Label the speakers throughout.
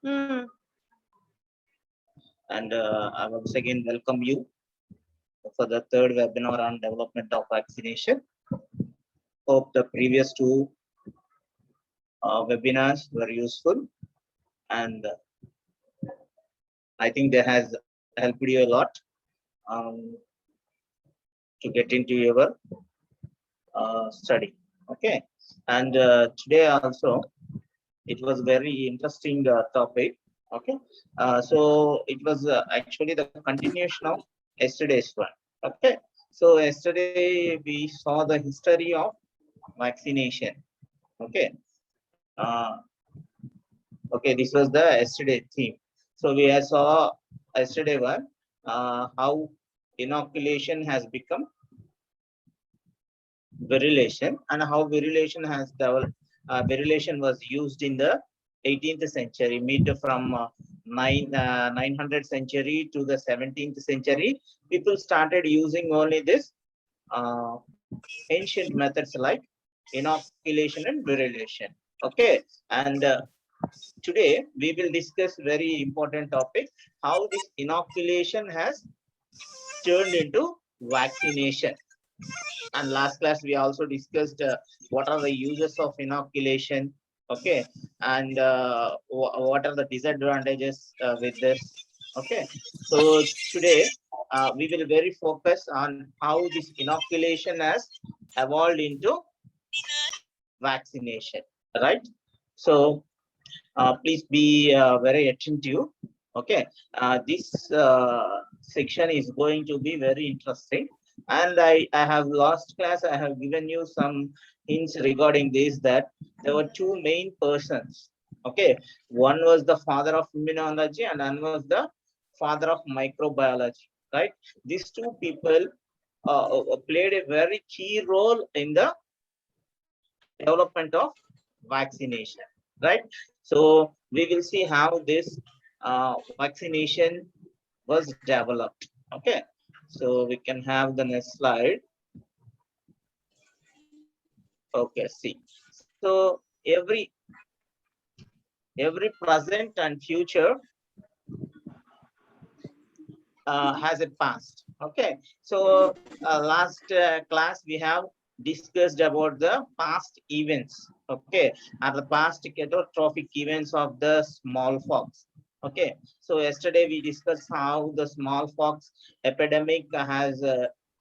Speaker 1: Hmm.
Speaker 2: And I once again welcome you for the third webinar on development of vaccination. Hope the previous two webinars were useful, and I think that has helped you a lot um, to get into your study. Okay, and today also it was very interesting topic. Okay, so it was actually the continuation of yesterday's one. Okay, so yesterday we saw the history of vaccination. Okay, uh, okay, this was the yesterday theme. So we saw yesterday one how inoculation has become virilation and how virilation has developed. Virilation was used in the 18th century, mid from 900 century to the 17th century. People started using only this uh, ancient methods like inoculation and virilation. Okay, and today we will discuss very important topic, how this inoculation has turned into vaccination. And last class we also discussed what are the uses of inoculation. Okay, and what are the disadvantages with this. Okay, so today we will very focus on how this inoculation has evolved into vaccination, right? So please be very attentive. Okay, this section is going to be very interesting. And I have last class, I have given you some hints regarding this, that there were two main persons. Okay, one was the father of immunology and one was the father of microbiology, right? These two people played a very key role in the development of vaccination, right? So we will see how this vaccination was developed. Okay, so we can have the next slide. Okay, see. So every present and future has a past. Okay, so last class we have discussed about the past events. Okay, are the past catastrophic events of the smallpox. Okay, so yesterday we discussed how the smallpox epidemic has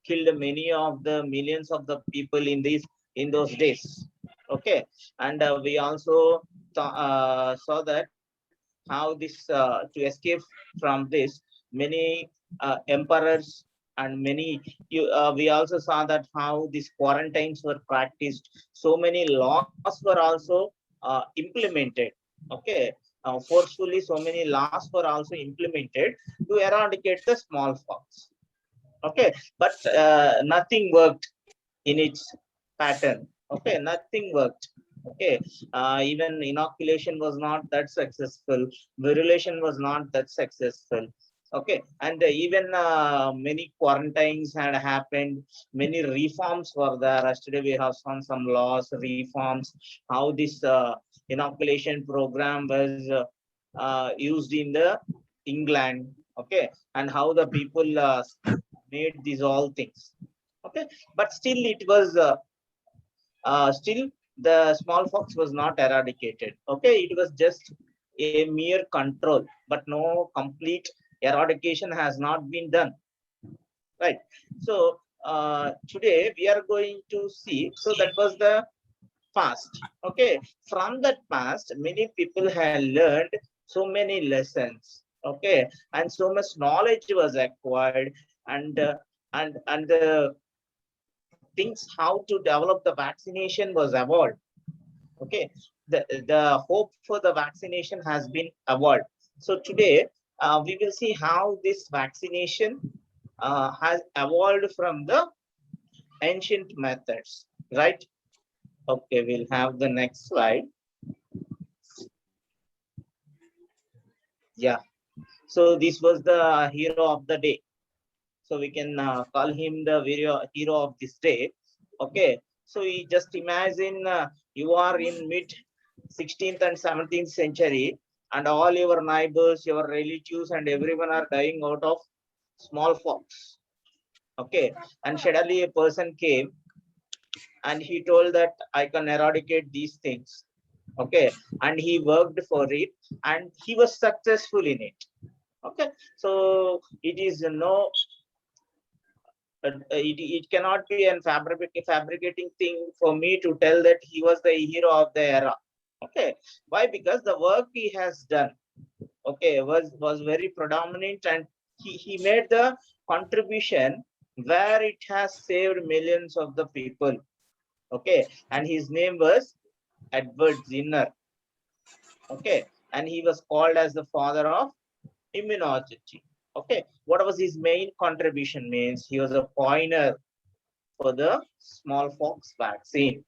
Speaker 2: killed many of the millions of the people in those days. Okay, and we also saw that how this to escape from this, many emperors and many we also saw that how these quarantines were practiced, so many laws were also implemented. Okay, forcefully so many laws were also implemented to eradicate the smallpox. Okay, but nothing worked in its pattern. Okay, nothing worked. Okay, even inoculation was not that successful. Virilation was not that successful. Okay, and even many quarantines had happened. Many reforms were there. Yesterday we have some laws, reforms. How this inoculation program was used in the England. Okay, and how the people made these all things. Okay, but still it was still the smallpox was not eradicated. Okay, it was just a mere control, but no complete eradication has not been done, right? So today we are going to see, so that was the past. Okay, from that past many people have learned so many lessons. Okay, and so much knowledge was acquired, and and the things how to develop the vaccination was evolved. Okay, the hope for the vaccination has been evolved. So today we will see how this vaccination has evolved from the ancient methods, right? Okay, we'll have the next slide. Yeah, so this was the hero of the day, so we can call him the hero of this day. Okay, so you just imagine you are in mid 16th and 17th century. and all your neighbors, your relatives, and everyone are dying out of smallpox. Okay, and suddenly a person came and he told that I can eradicate these things. Okay, and he worked for it and he was successful in it. Okay, so it is it cannot be a fabricating thing for me to tell that he was the hero of the era. Okay, why? Because the work he has done, okay, was very predominant, and he made the contribution where it has saved millions of the people. Okay, and his name was Edward Jenner. Okay, and he was called as the father of immunology. Okay, what was his main contribution? Means he was a pioneer for the smallpox vaccine.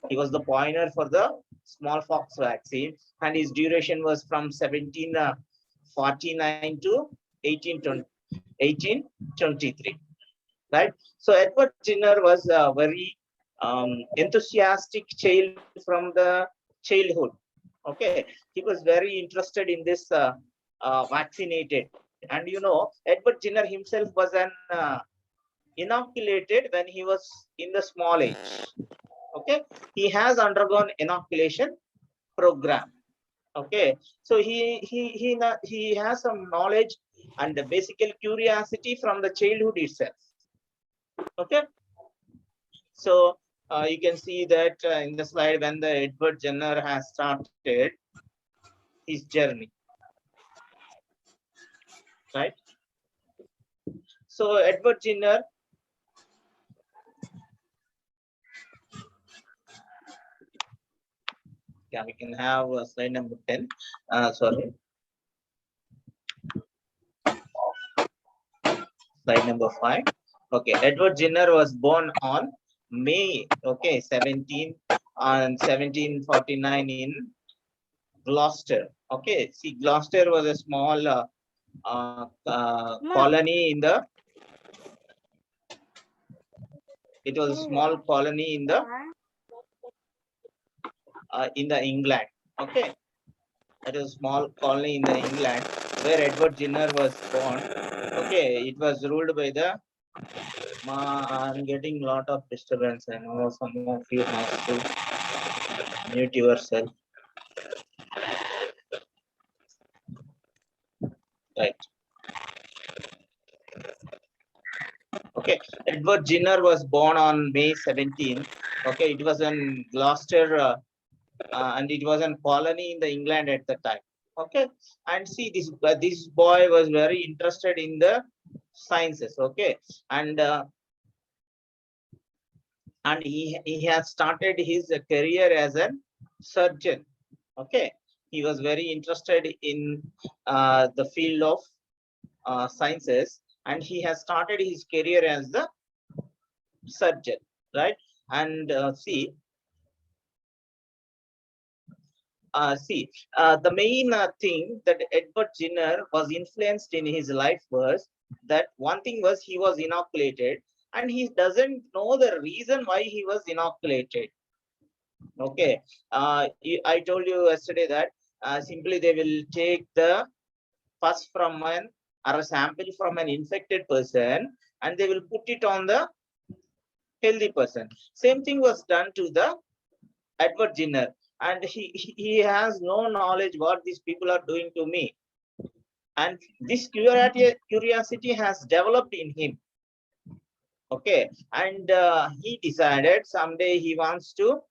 Speaker 2: He was the pioneer for the smallpox vaccine, and his duration was from 1749 to 1823. Right. So Edward Jenner was a very enthusiastic child from the childhood. Okay, he was very interested in this vaccinated, and Edward Jenner himself was an inoculated when he was in the small age. Okay, he has undergone inoculation program. Okay, so he has some knowledge and the basic curiosity from the childhood itself. Okay, so you can see that in the slide when the Edward Jenner has started his journey, right? So Edward Jenner, yeah, we can have slide number 10. Sorry, slide number 5. Okay, Edward Jenner was born on May 17 on 1749 in Gloucester. Okay, see, Gloucester was a small colony in the. It was a small colony in the England. Okay, it was a small colony in the England where Edward Jenner was born. Okay, it was ruled by the. I'm getting a lot of disturbance. I know some of you have to mute yourself. Right. Okay, Edward Jenner was born on May 17. Okay, it was in Gloucester, and it was a colony in the England at the time. Okay, and see, this boy was very interested in the sciences. Okay, and he has started his career as a surgeon. Okay, he was very interested in the field of sciences, and he has started his career as the surgeon, right? And the main thing that Edward Jenner was influenced in his life was that one thing was he was inoculated, and he doesn't know the reason why he was inoculated. Okay, I told you yesterday that simply they will take the pus from an or a sample from an infected person, and they will put it on the healthy person. Same thing was done to the Edward Jenner, and he has no knowledge what these people are doing to me, and this curiosity has developed in him. Okay, and he decided someday he wants to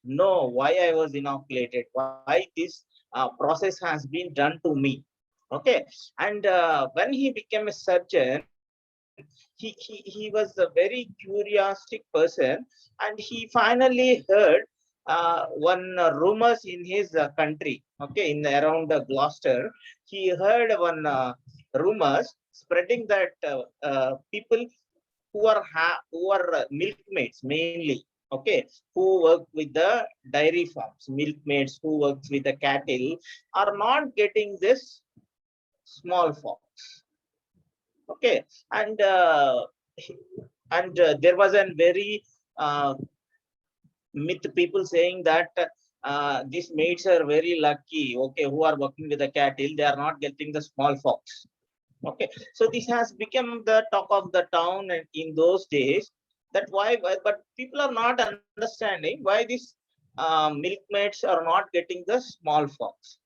Speaker 2: know why I was inoculated, why this process has been done to me. Okay, and when he became a surgeon, he was a very curiostic person, and he finally heard one rumors in his country. Okay, in around Gloucester, he heard one rumors spreading that people who are milkmaids mainly. Okay, who work with the dairy farms, milkmaids who works with the cattle are not getting this smallpox. Okay, and there was a very myth people saying that these maids are very lucky, okay, who are working with the cattle, they are not getting the smallpox. Okay, so this has become the talk of the town and in those days. That but people are not understanding why these milkmaids are not getting the smallpox.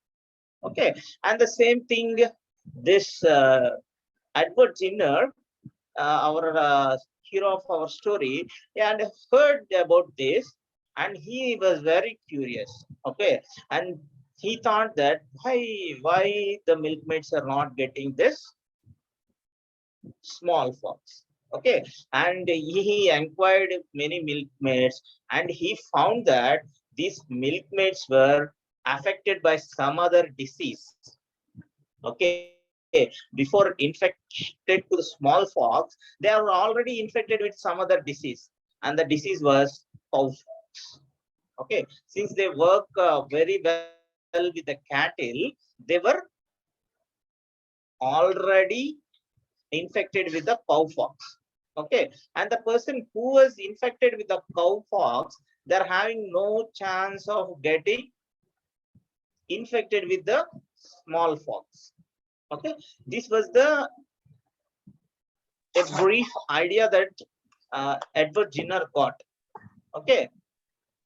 Speaker 2: Okay, and the same thing, this Edward Jenner, our hero of our story, and heard about this, and he was very curious. Okay, and he thought that why the milkmaids are not getting this smallpox. Okay, and he inquired many milkmaids, and he found that these milkmaids were affected by some other disease. Okay, before infected to the smallpox, they are already infected with some other disease, and the disease was cowpox. Okay, since they work very well with the cattle, they were already infected with the cowpox. Okay, and the person who was infected with the cowpox, they're having no chance of getting infected with the smallpox. Okay, this was the a brief idea that Edward Jenner got. Okay,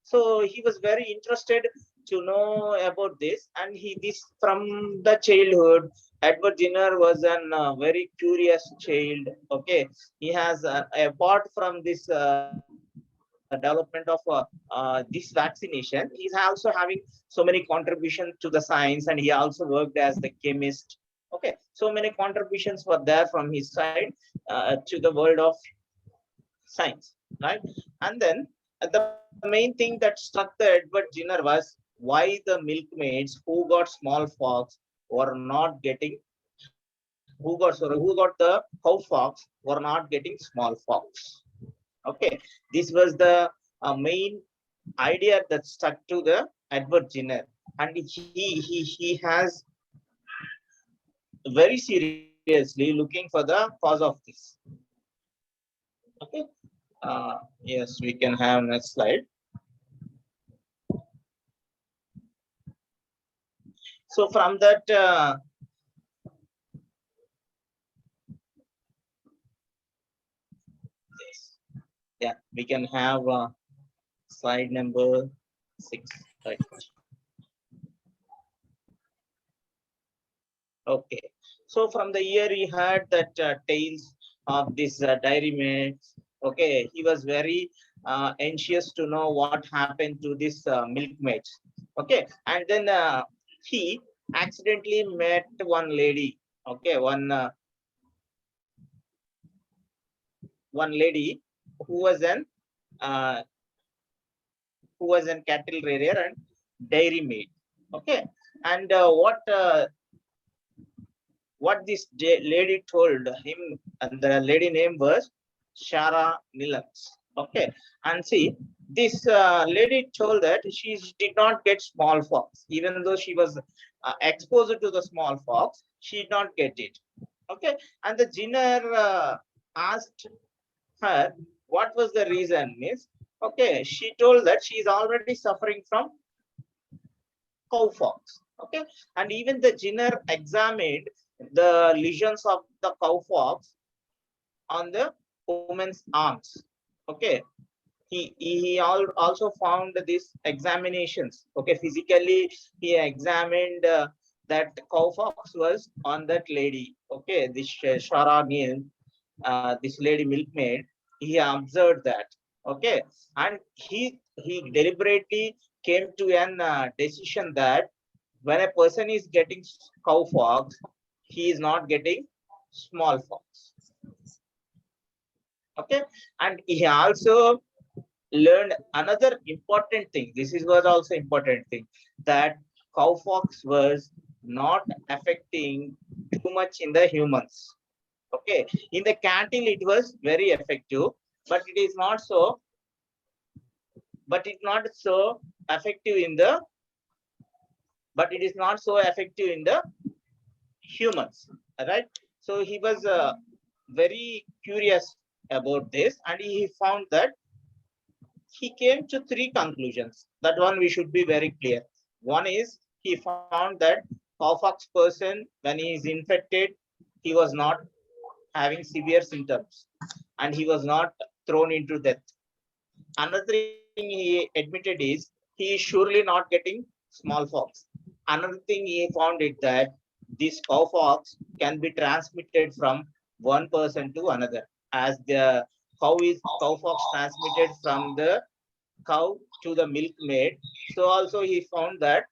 Speaker 2: so he was very interested to know about this, and this from the childhood. Edward Jenner was a very curious child. Okay, he has apart from this development of this vaccination, he's also having so many contributions to the science, and he also worked as the chemist. Okay, so many contributions were there from his side to the world of science, right? And then the main thing that struck the Edward Jenner was why the milkmaids who got smallpox were not getting, who got the cowpox were not getting smallpox. Okay, this was the main idea that stuck to the Edward Jenner, and he has very seriously looking for the cause of this. Okay, yes, we can have next slide. So from that, yeah, we can have slide number 6. Right. Okay. So from the year he had that tales of this dairy maids. Okay, he was very anxious to know what happened to this milkmaids. Okay, and then he accidentally met one lady. Okay, one lady who was an uh, who was an cattle rearer and dairy maid. Okay, and what this lady told him, and the lady name was Shara Nilans. Okay, and see, this lady told that she did not get smallpox, even though she was exposed to the smallpox, she did not get it. Okay, and the Jenner asked her what was the reason. Means, okay, she told that she is already suffering from cowpox. Okay, and even the Jenner examined the lesions of the cowpox on the woman's arms. Okay, he also found these examinations. Okay, physically he examined that cowpox was on that lady. Okay, this Shara Neal, this lady milkmaid, he observed that. Okay, and he deliberately came to an decision that when a person is getting cowpox, he is not getting smallpox. Okay, and he also learned another important thing. This is was also important thing, that cowpox was not affecting too much in the humans. Okay, in the cattle it was very effective, but it is not so. But it's not so effective in the. But it is not so effective in the humans. Right. So he was very curious about this, and he found that he came to three conclusions. That one we should be very clear. One is he found that cowpox person, when he is infected, he was not having severe symptoms and he was not thrown into death. Another thing he admitted is he is surely not getting smallpox. Another thing he found it that this cowpox can be transmitted from one person to another, as the cowpox transmitted from the cow to the milkmaid. So also he found that.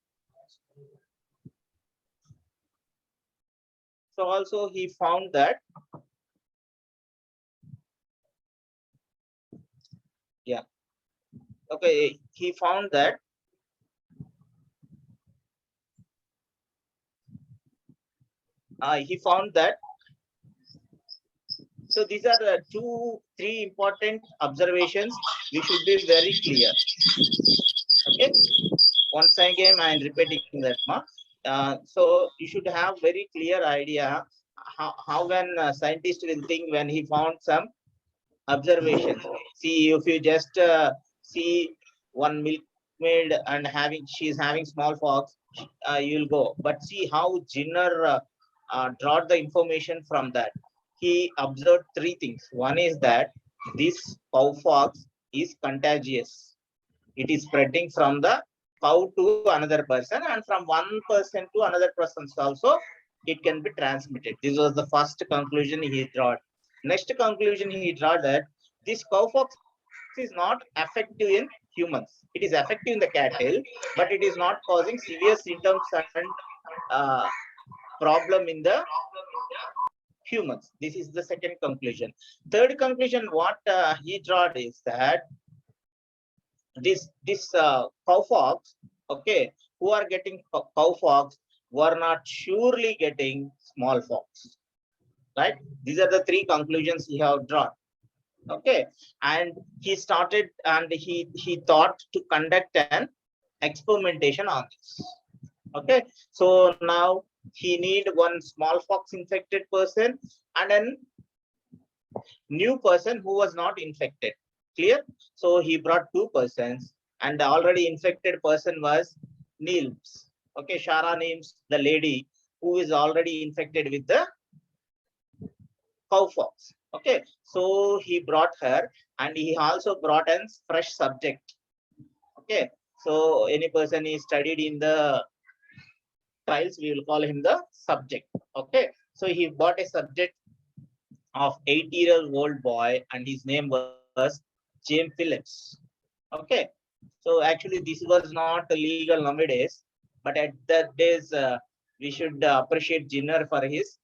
Speaker 2: So also he found that. Yeah. Okay. He found that. He found that. So these are the three important observations. We should be very clear. Okay. Once again, I'm repeating that. So you should have very clear idea how when scientist will think when he found some observations. See, if you just see one milkmaid and she's having smallpox, you'll go. But see how Jenner draw the information from that. He observed three things. One is that this cowpox is contagious. It is spreading from the cow to another person, and from one person to another person also it can be transmitted. This was the first conclusion he drew. Next conclusion he drew that this cowpox is not effective in humans. It is effective in the cattle, but it is not causing severe symptoms and uh, problem in the humans. This is the second conclusion. Third conclusion, what he drew is that this cowpox, okay, who are getting cowpox were not surely getting smallpox, right? These are the three conclusions he have drawn. Okay, and he started and he thought to conduct an experimentation on this. Okay, so now he need one smallpox infected person and an new person who was not infected. Clear? So he brought two persons, and the already infected person was Niels. Okay, Shara names the lady who is already infected with the cowpox. Okay, so he brought her, and he also brought a fresh subject. Okay, so any person is studied in the trials, we will call him the subject. Okay, so he brought a subject of 8-year-old boy, and his name was James Phillips. Okay, so actually this was not legal nowadays, but at that days we should appreciate Jenner for his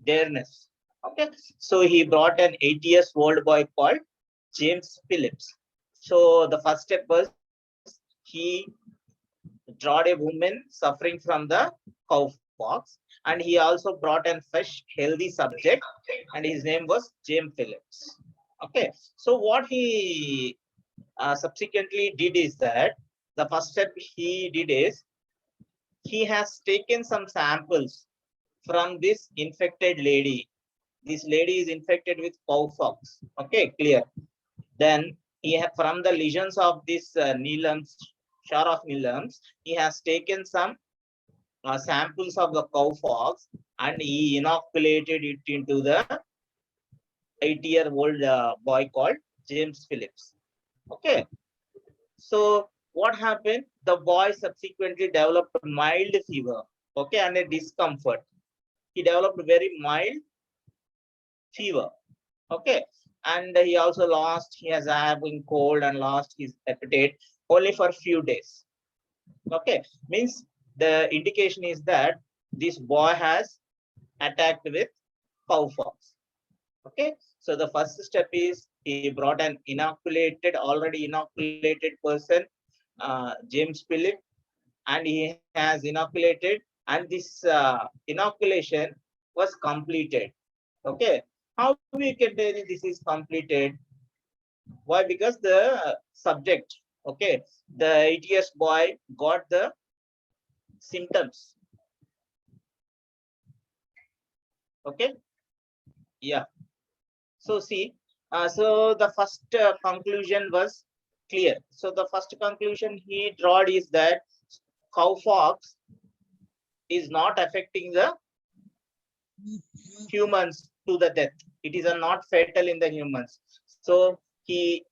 Speaker 2: dareness. Okay, so he brought an 8-year-old boy called James Phillips. So the first step was he drawed a woman suffering from the cowpox, and he also brought a fresh, healthy subject, and his name was James Phillips. Okay, so what he subsequently did is that the first step he did is he has taken some samples from this infected lady. This lady is infected with cowpox. Okay, clear. Then he have, from the lesions of this Neelam's, Shar of Neelam's, he has taken some samples of the cowpox and he inoculated it into the 8-year-old boy called James Phillips. Okay, so what happened? The boy subsequently developed mild fever, okay, and a discomfort. He developed very mild fever, okay, and he also lost. He has having cold and lost his appetite only for a few days. Okay, means the indication is that this boy has attacked with cowpox. Okay, so the first step is he brought an already inoculated person, James Philip, and he has inoculated, and this inoculation was completed. Okay, how we can tell this is completed? Why? Because the subject, okay, the 8 years boy got the symptoms. Okay, yeah. So see, so the first conclusion was clear. So the first conclusion he drawed is that cowpox is not affecting the humans to the death. It is not fatal in the humans. So he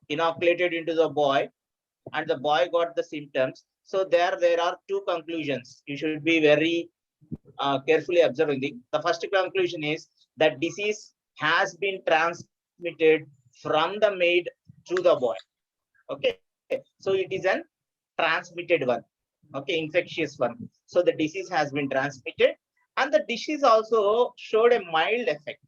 Speaker 2: inoculated into the boy, and the boy got the symptoms. So there are two conclusions. You should be very carefully observing. The first conclusion is that disease has been transmitted from the maid to the boy. Okay, so it is an transmitted one. Okay, infectious one. So the disease has been transmitted, and the disease also showed a mild effect.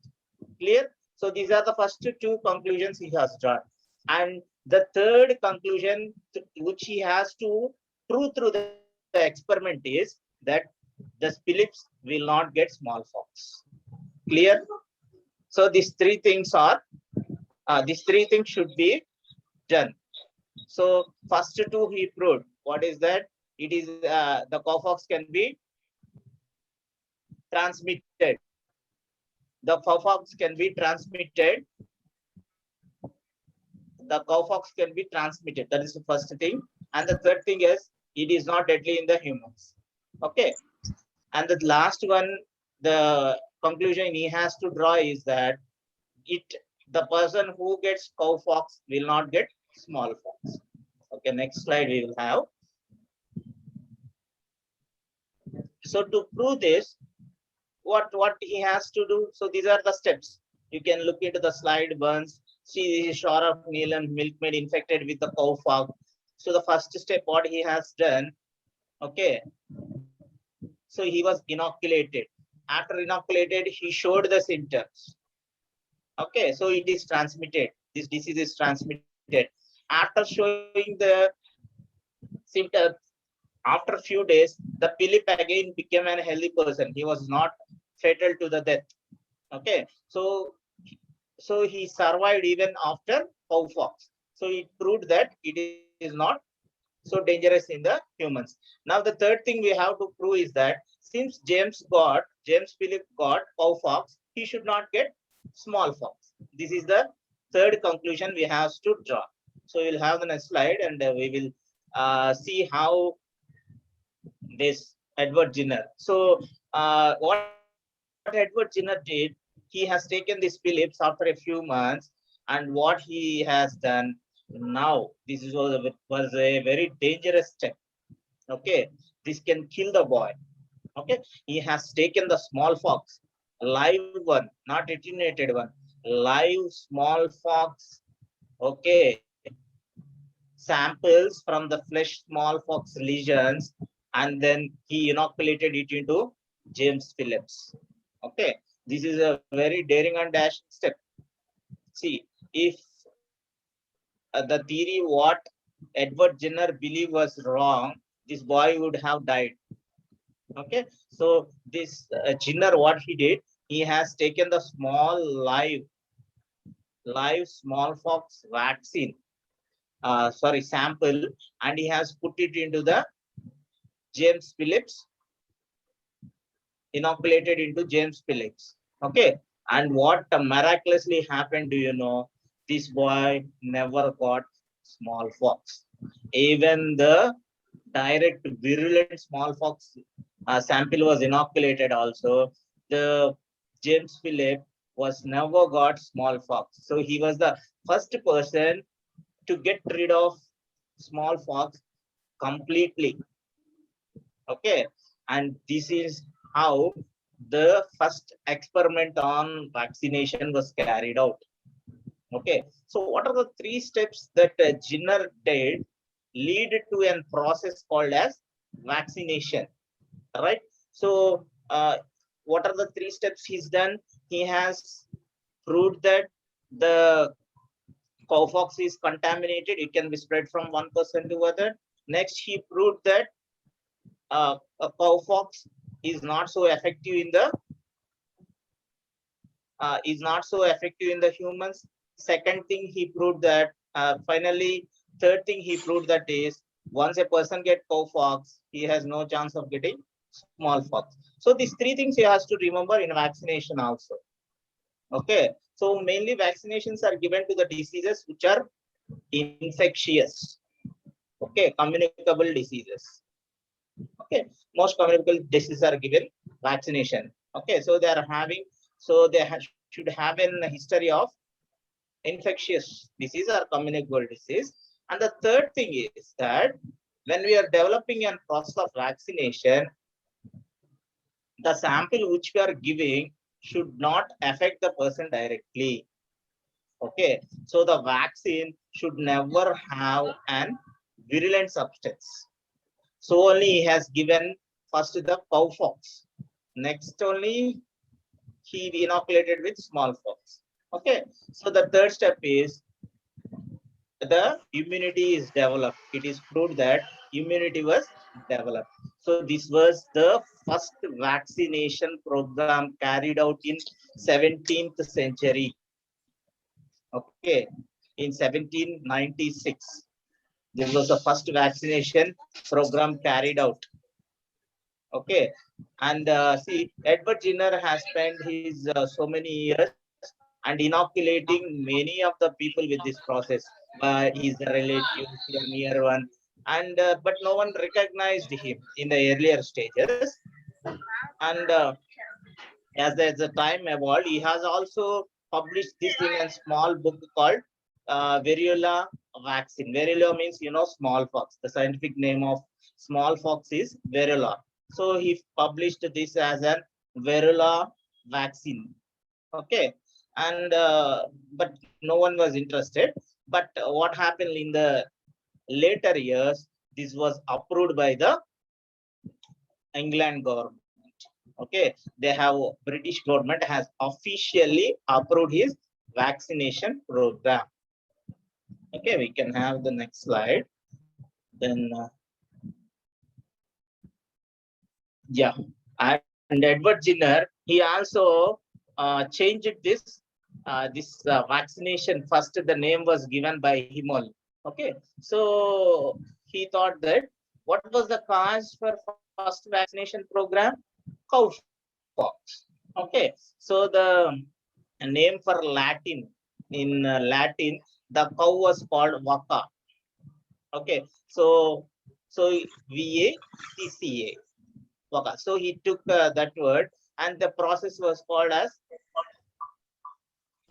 Speaker 2: Clear? So these are the first two conclusions he has drawn. And the third conclusion which he has to prove through the experiment is that the Phillips will not get smallpox. Clear? So these three things should be done. So first two he proved. What is that? It is the cowpox can be transmitted. The cowpox can be transmitted. The cowpox can be transmitted. That is the first thing. And the third thing is it is not deadly in the humans. Okay. And the last one, the conclusion he has to draw is that the person who gets cowpox will not get smallpox. Okay, next slide we will have. So to prove this, what he has to do? So these are the steps. You can look into the slide once. See, this is Shore of Neelam milkmaid infected with the cowpox. So the first step, what he has done, okay. So he was inoculated. After inoculated, he showed the symptoms. Okay, so it is transmitted. This disease is transmitted. After showing the symptoms, after a few days, the Philip again became a healthy person. He was not fatal to the death. Okay, so he survived even after cowpox. So it proved that it is not so dangerous in the humans. Now the third thing we have to prove is that since James Philip got cowpox, he should not get smallpox. This is the third conclusion we have to draw. So we'll have the next slide, and we will see how this Edward Jenner. So what Edward Jenner did, he has taken this Phillips after a few months, and what he has done now, this was a very dangerous step. Okay, this can kill the boy. Okay, he has taken the smallpox, live one, not attenuated one, live smallpox. Okay, samples from the flesh smallpox lesions, and then he inoculated it into James Phillips. Okay, this is a very daring and dashing step. See, if the theory what Edward Jenner believed was wrong, this boy would have died. Okay, so this Jenner, what he did, he has taken the small live smallpox vaccine, sample, and he has put it into the James Phillips, inoculated into James Phillips. Okay, and what miraculously happened, do you know? This boy never got smallpox. Even the direct virulent smallpox sample was inoculated also. The James Philip was never got smallpox. So he was the first person to get rid of smallpox completely. Okay, and this is how the first experiment on vaccination was carried out. Okay, so what are the three steps that Jenner did lead to a process called as vaccination? Right. So what are the three steps he's done? He has proved that the cowpox is contaminated. It can be spread from one person to other. Next, he proved that a cowpox is not so effective in the humans. Second thing he proved that third thing he proved that is once a person gets cowpox, he has no chance of getting smallpox. So these three things he has to remember in vaccination also. Okay, so mainly vaccinations are given to the diseases which are infectious, okay, communicable diseases. Okay, most communicable diseases are given vaccination. Okay, so they are having, so they should have a history of infectious disease or communicable disease. And the third thing is that when we are developing a process of vaccination, the sample which we are giving should not affect the person directly. Okay, so the vaccine should never have an virulent substance. So only he has given first the cowpox. Next only he inoculated with smallpox. Okay, so the third step is the immunity is developed. It is proved that immunity was developed. So this was the first vaccination program carried out in 17th century. Okay, in 1796. This was the first vaccination program carried out. Okay, and see, Edward Jenner has spent his so many years and inoculating many of the people with this process. He's a relative, a near one, and but no one recognized him in the earlier stages. And as the time evolved, he has also published this in a small book called Variola vaccine. Variola means, you know, smallpox. The scientific name of smallpox is Variola. So he published this as a Variola vaccine. Okay, and but no one was interested. But what happened in the later years, this was approved by the England government. Okay, they have, British government has officially approved his vaccination program. Okay, we can have the next slide. Then yeah, and Edward Jenner, he also changed this vaccination. First the name was given by him only. Okay, so he thought that what was the cause for first vaccination program? Cowpox. Okay, so the name for Latin, in Latin, the cow was called vacca. Okay, so VACCA, vacca. So he took that word, and the process was called as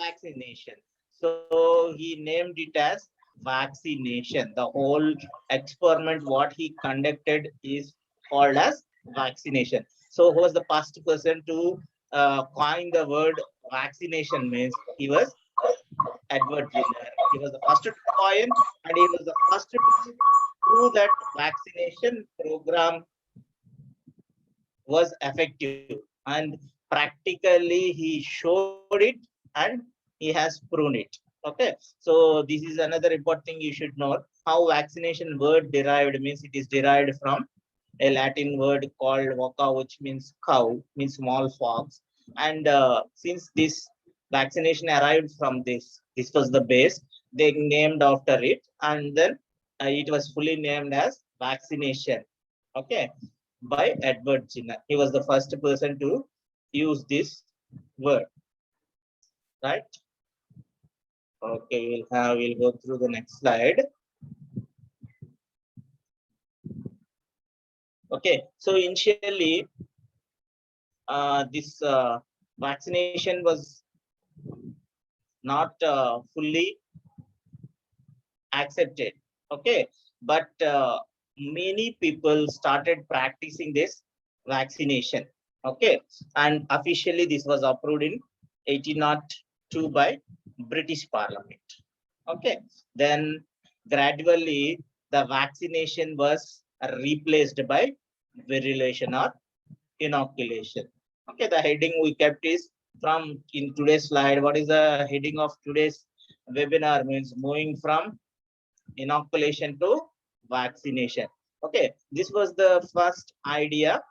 Speaker 2: vaccination. So he named it as vaccination. The whole experiment what he conducted is called as vaccination. So who was the first person to coin the word vaccination? Means he was Edward Jenner. He was the first to coin, and he was the first to prove that vaccination program was effective, and practically he showed it and he has proven it. Okay, so this is another important thing you should know. How vaccination word derived, means it is derived from a Latin word called vacca, which means cow, means small fox. And since this vaccination arrived from this was the base, they named after it, and then it was fully named as vaccination. Okay, by Edward Jenner. He was the first person to use this word, right? Okay, we'll go through the next slide. Okay, so initially, this vaccination was not fully accepted. Okay, but many people started practicing this vaccination. Okay, and officially this was approved in 1802 by British Parliament. Okay, then gradually the vaccination was replaced by vaccination or inoculation. Okay, the heading we kept is from in today's slide. What is the heading of today's webinar? Means moving from inoculation to vaccination. Okay, this was the first idea,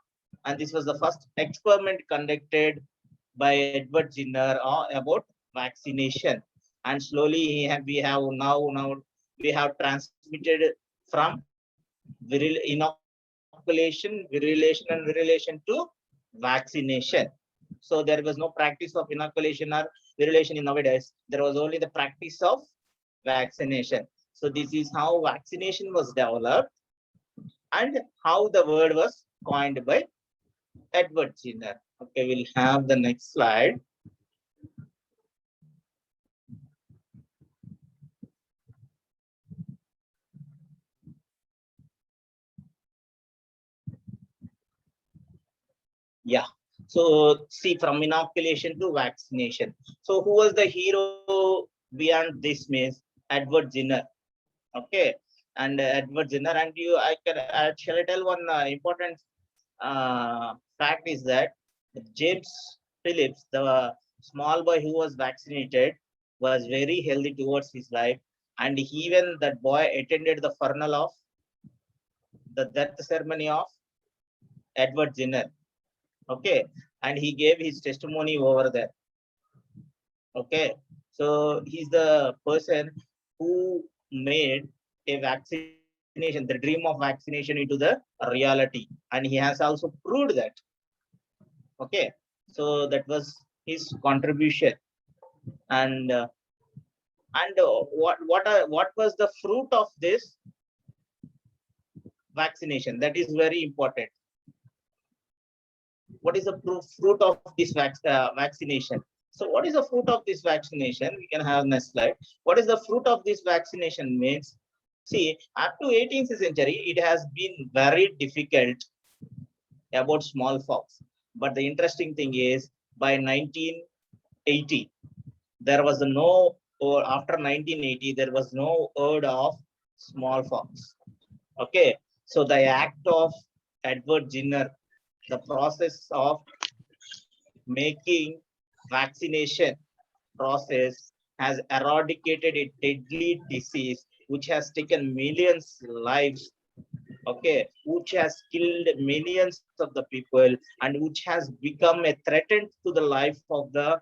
Speaker 2: and this was the first experiment conducted by Edward Jenner about vaccination. And slowly we have now we have transmitted from inoculation, virilation to vaccination. So there was no practice of inoculation or virilation in nowadays. There was only the practice of vaccination. So this is how vaccination was developed and how the word was coined by Edward Jenner. Okay, we'll have the next slide. Yeah. So see, from inoculation to vaccination. So who was the hero beyond this means Edward Jenner. Okay. And Edward Jenner, and shall I tell one important fact is that James Phillips, the small boy who was vaccinated, was very healthy towards his life, and even that boy attended the funeral of the death ceremony of Edward Jenner. Okay, and he gave his testimony over there. Okay, so he's the person who made a vaccination, the dream of vaccination, into the reality, and he has also proved that. Okay, so that was his contribution. And what was the fruit of this vaccination? That is very important. What is the fruit of this vaccination? So what is the fruit of this vaccination? We can have next slide. What is the fruit of this vaccination means? See, up to 18th century, it has been very difficult about smallpox. But the interesting thing is, by 1980, there was no, or after 1980, there was no word of smallpox. Okay, so the act of Edward Jenner, the process of making vaccination process has eradicated a deadly disease which has taken millions lives, okay, which has killed millions of the people, and which has become a threat to the life of the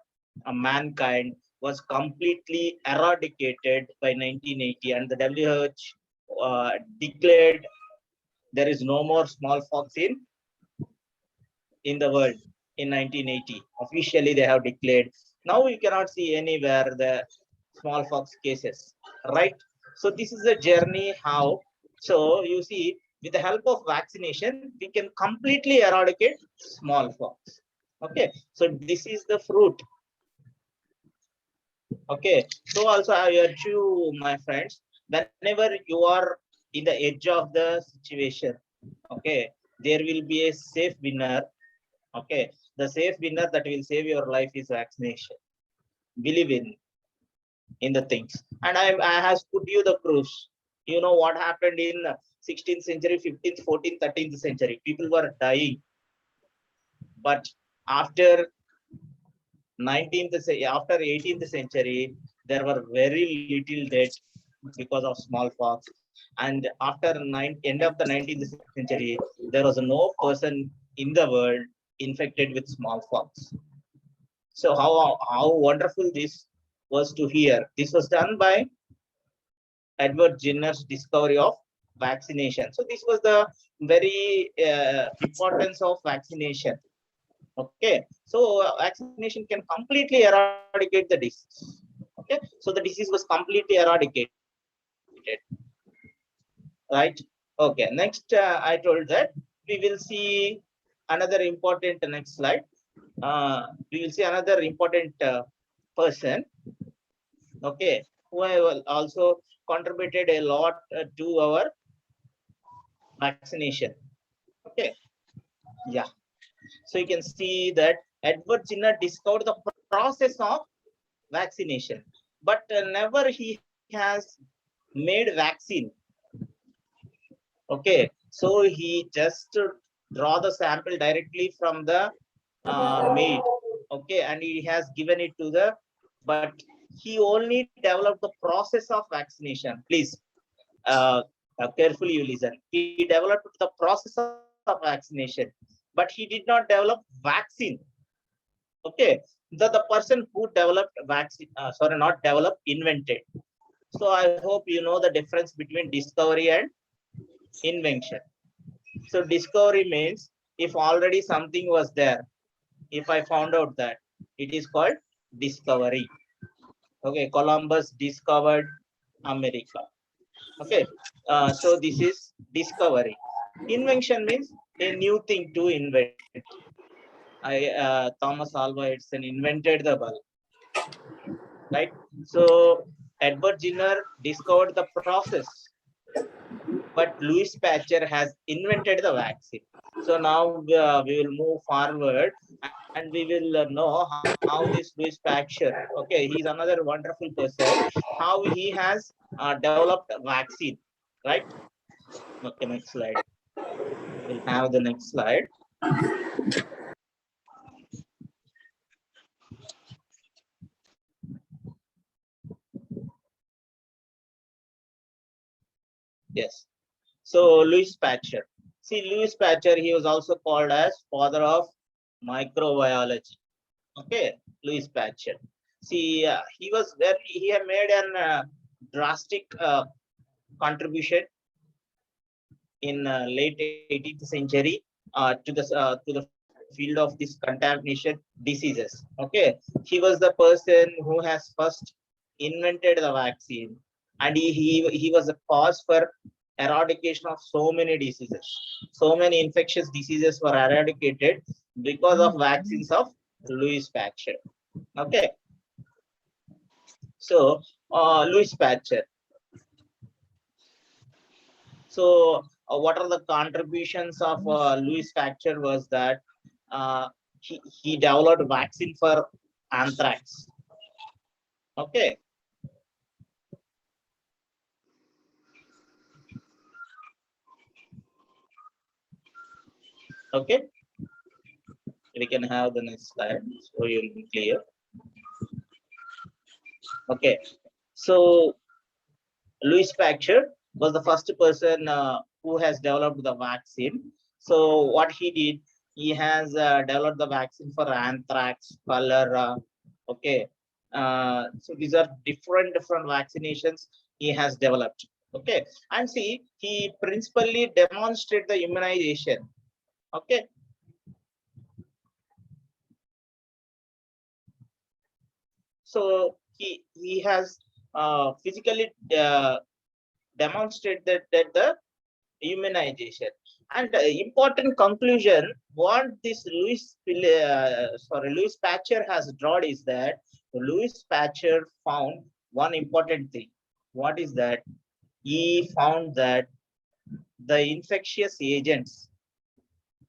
Speaker 2: mankind, was completely eradicated by 1980, and the WHO declared there is no more smallpox in the world in 1980. Officially, they have declared. Now we cannot see anywhere the smallpox cases, right? So this is a journey how. So you see, with the help of vaccination, we can completely eradicate smallpox. Okay, so this is the fruit. Okay, so also I urge you, my friends, whenever you are in the edge of the situation, okay, there will be a safe winner. Okay, the safe winner that will save your life is vaccination. Believe in the things, and I has put you the proofs. You know what happened in 16th century, 15th, 14th, 13th century. People were dying, but after 19th, after 18th century, there were very little dead because of smallpox. And after end of the 19th century, there was no person in the world infected with smallpox. So how wonderful this was to hear. This was done by Edward Jenner's discovery of vaccination. So this was the very importance of vaccination. Okay, so vaccination can completely eradicate the disease. Okay, so the disease was completely eradicated, right? Okay, next I told that we will see another important, next slide. We will see another important person, okay, who have also contributed a lot to our vaccination. Okay, yeah. So you can see that Edward Jenner discovered the process of vaccination, but never he has made vaccine. Okay, so he just draw the sample directly from the maid. Okay, and he has given it to the, but he only developed the process of vaccination. Please carefully you listen. He developed the process of vaccination, but he did not develop vaccine. Okay, the person who developed vaccine, sorry, not developed, invented. So I hope you know the difference between discovery and invention. So discovery means if already something was there, if I found out that, it is called discovery. Okay, Columbus discovered America. Okay, so this is discovery. Invention means a new thing to invent. Thomas Alva Edison invented the bulb, right? So Edward Jenner discovered the process, but Louis Pasteur has invented the vaccine. So now we will move forward and we will know how this Louis Pasteur, okay, he's another wonderful person, how he has developed a vaccine, right? Okay, next slide. We'll have the next slide. Yes. So Louis Pasteur. See, Louis Pasteur, he was also called as father of microbiology. Okay, Louis Pasteur. See, he had made an drastic contribution in late 18th century to the field of this contamination diseases. Okay, he was the person who has first invented the vaccine, and he was a cause for eradication of so many diseases. So many infectious diseases were eradicated because of vaccines of Louis Pasteur. Okay, so Louis Pasteur. So what are the contributions of Louis Pasteur was that uh, he developed vaccine for anthrax. Okay. Okay. We can have the next slide so you'll be clear. Okay. So Louis Pasteur was the first person who has developed the vaccine. So what he did, he has developed the vaccine for anthrax, cholera. Okay, so these are different vaccinations he has developed. Okay, and see, he principally demonstrate the immunization. Okay, so he has physically demonstrated that the immunization. And important conclusion what this Louis Pasteur has drawn is that Louis Pasteur found one important thing. What is that? He found that the infectious agents,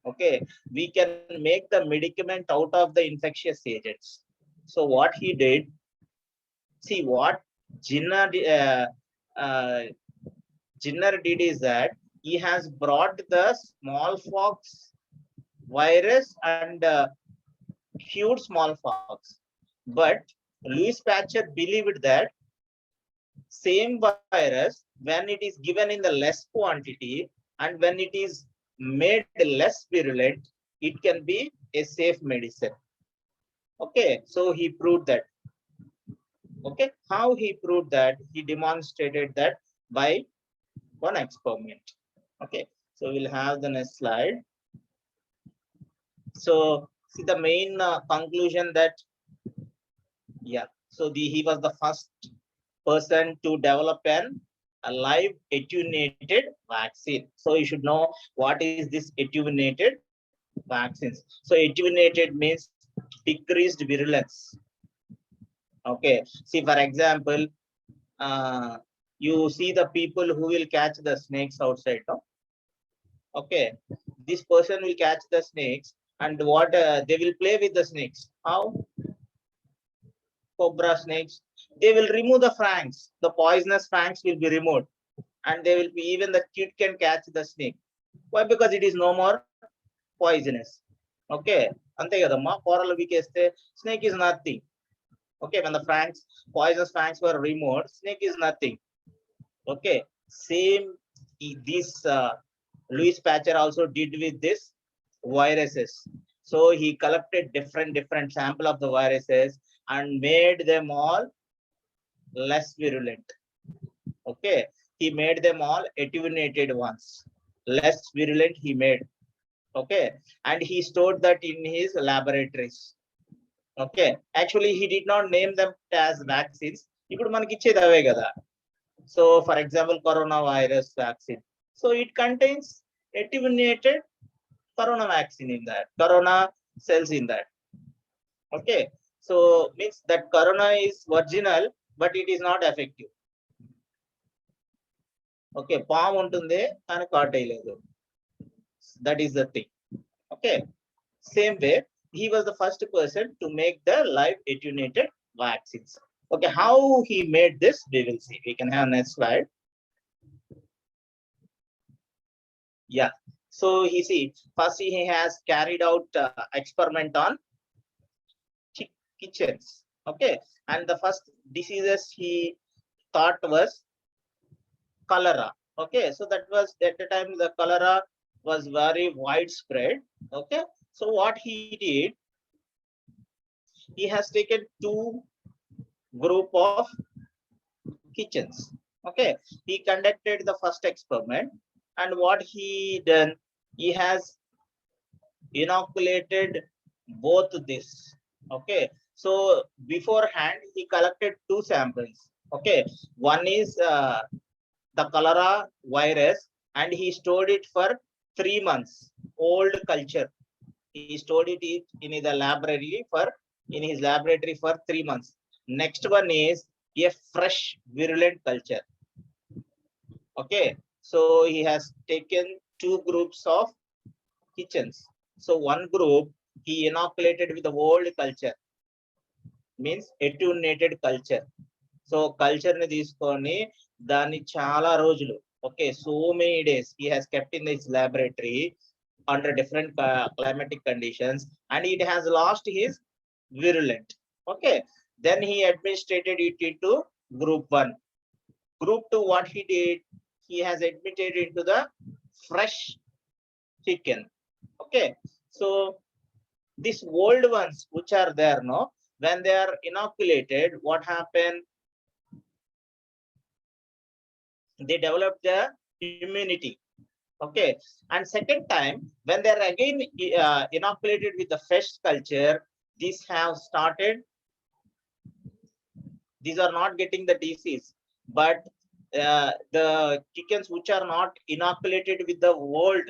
Speaker 2: okay, we can make the medicament out of the infectious agents. So what he did, see what Jinnah Jenner did is that he has brought the smallpox virus and cured smallpox. But Louis Pasteur believed that same virus, when it is given in the less quantity and when it is made less virulent, it can be a safe medicine. Okay, so he proved that. Okay, how he proved that? He demonstrated that by one experiment. Okay, so we'll have the next slide. So see the main conclusion that he was the first person to develop a live attenuated vaccine. So you should know what is this attenuated vaccines. So attenuated means decreased virulence. Okay, see for example, you see the people who will catch the snakes outside, no? Okay, this person will catch the snakes and what they will play with the snakes. How? Cobra snakes, they will remove the fangs. The poisonous fangs will be removed, and they will be even the kid can catch the snake. Why? Because it is no more poisonous. Okay, ante kadamma coral vikeste snake is nothing. Okay, when the fangs, poisonous fangs were removed, snake is nothing. Okay, same this Louis Pasteur also did with this viruses. So he collected different sample of the viruses and made them all less virulent. Okay, he made them all attenuated ones, less virulent he made. Okay, and he stored that in his laboratories. Okay, actually he did not name them as vaccines. ఇప్పుడు మనకి ఇచ్చేది అవే కదా. So for example, coronavirus vaccine. So it contains attenuated corona vaccine in that, corona cells in that. Okay. So means that corona is original, but it is not effective. Okay. Palm untunde and కాటేయలేదు. That is the thing. Okay. Same way, he was the first person to make the live attenuated vaccines. Okay, how he made this, we will see. We can have next slide. Yeah. So he see, first he has carried out experiment on kitchens. Okay, and the first diseases he thought was cholera. Okay, so that was at the time the cholera was very widespread. Okay, so what he did, he has taken two group of kitchens. Okay, he conducted the first experiment, and what he done, he has inoculated both this. Okay, so beforehand he collected two samples. Okay, one is the cholera virus, and he stored it for 3 months. Old culture. He stored it in the laboratory for 3 months. Next one is a fresh virulent culture. Okay, so he has taken two groups of kitchens. So one group he inoculated with the old culture, means attenuated culture. So culture ni తీసుకొని దాన్ని చాలా రోజులు, okay, so many days he has kept in his laboratory under different climatic conditions, and it has lost his virulent. Okay, then he administrated it into group 1. Group 2, what he did, he has admitted into the fresh chicken. Okay, so these old ones which are there, no, when they are inoculated, what happened, they develop the immunity. Okay, and second time when they are again inoculated with the fresh culture, these have started, these are not getting the disease, but the chickens which are not inoculated with the old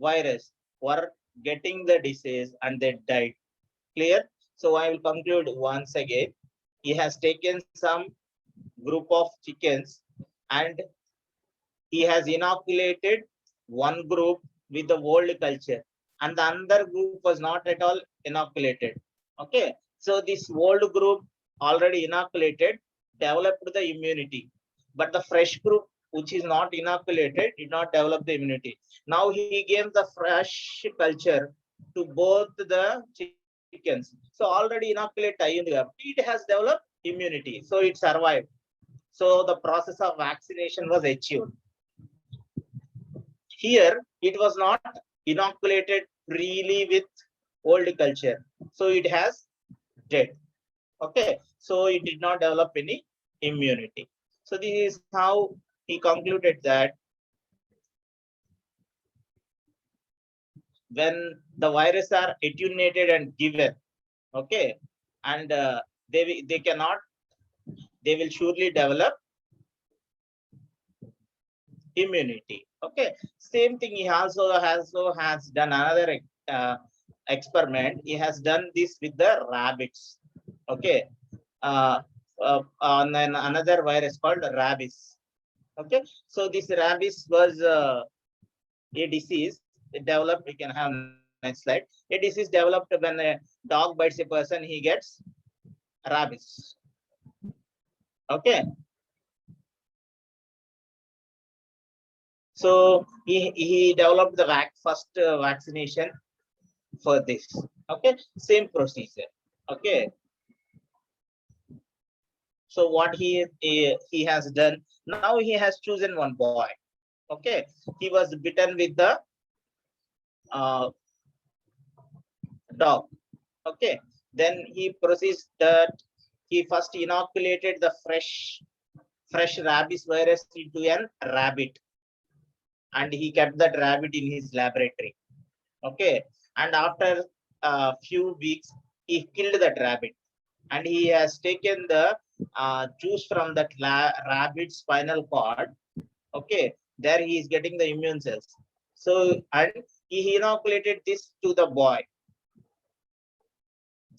Speaker 2: virus were getting the disease and they died. Clear? So I will conclude once again. He has taken some group of chickens and he has inoculated one group with the old culture, and the other group was not at all inoculated. Okay, so this old group already inoculated developed the immunity, but the fresh group which is not inoculated did not develop the immunity. Now he gave the fresh culture to both the chickens, so already inoculate it has developed immunity, so it survived. So the process of vaccination was achieved. Here it was not inoculated freely with old culture, so it has dead. Okay, so it did not develop any immunity. So this is how he concluded that when the virus are attenuated and given, okay, and they cannot, they will surely develop immunity. Okay, same thing he also has done another experiment. He has done this with the rabbits. Okay, on another virus called rabies. Okay, so this rabies was a disease developed. We can have next slide. A disease developed when a dog bites a person, he gets rabies. Okay, so he developed the first vaccination for this. Okay, same procedure. Okay, so what he has done, now he has chosen one boy. Okay, he was bitten with the dog. Okay, then he proceeds that he first inoculated the fresh rabies virus into a rabbit, and he kept that rabbit in his laboratory. Okay, and after a few weeks he killed that rabbit, and he has taken the choose from that rabbit spinal cord. Okay, there he is getting the immune cells. So, and he inoculated this to the boy.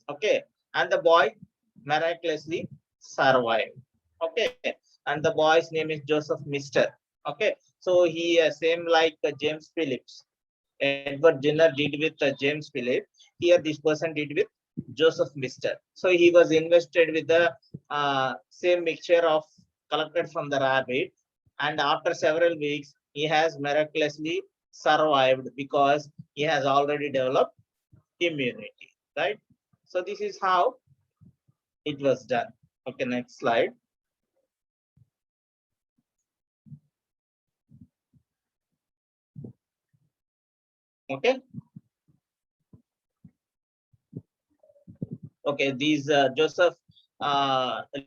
Speaker 2: Okay, and the boy miraculously survived. Okay, and the boy's name is Joseph Mister. Okay, so he same like James Phillips. Edward Jenner did with James Phillips. Here, this person did with Joseph Mister. So he was invested with the same mixture of collected from the rabbit, and after several weeks, he has miraculously survived because he has already developed immunity. Right. So this is how it was done. Okay, next slide. Okay. Okay, these Joseph